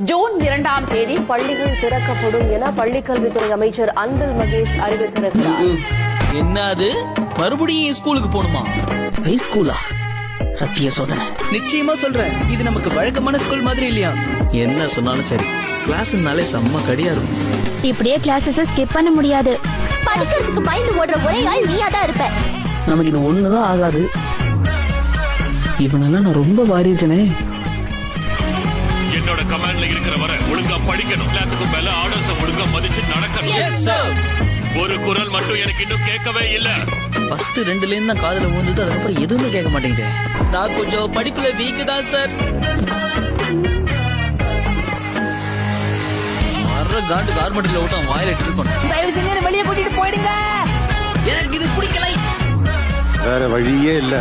June 2ஆம் தேதி பள்ளிகள் திறக்கப்படும் என பள்ளிக்கல்வித்துறை அமைச்சர் அன்பில் மகேஷ் அறிவித்திருக்கிறார். என்ன அது மறுபடியும் ஸ்கூலுக்கு போணுமா? ஸ்கூலா? சத்திய சோதனை. நிச்சயமா சொல்றேன், இது நமக்கு வழக்கமான ஸ்கூல் மாதிரி இல்லையா? என்ன சொன்னாலும் சரி, கிளாஸ்னாலே செம்ம கடியா இருக்கும். இப்படியே கிளாஸஸ் ஸ்கிப் பண்ண முடியாது. படிக்கிறதுக்கு பயந்து ஓடுற ஒரே ஆள் நீயா தான் இருப்ப. நமக்கு இது ஒண்ணுதான் ஆகாது. இவனெல்லாம் நான் ரொம்ப வாரி இருக்கனே. என்னோட கமாண்ட்ல இருக்கிற வரை ஒழுங்கா படிக்கணும். எல்லாத்துக்கும் மேல ஆர்டர்ஸ் ஒழுங்கா மதிச்சு நடக்கணும். ஒரு குரல் மட்டும் எனக்கு இன்னும் கேட்கவே இல்ல. ஃபர்ஸ்ட் 2ல இருந்து தான் காதுல விழுந்தது, அதுக்கப்புறம் எதுவுமே கேட்க மாட்டேங்குது. நான் கொஞ்சம் படிப்புல வீக் தான் சார். வர்ற கார்மெண்ட்ல விட்டோம் வாயில இருக்கணும். தயவு செஞ்சு வெளியே கூட்டிட்டு போயிடுங்க. எனக்கு இது பிடிக்கல. வேற வழியே இல்ல.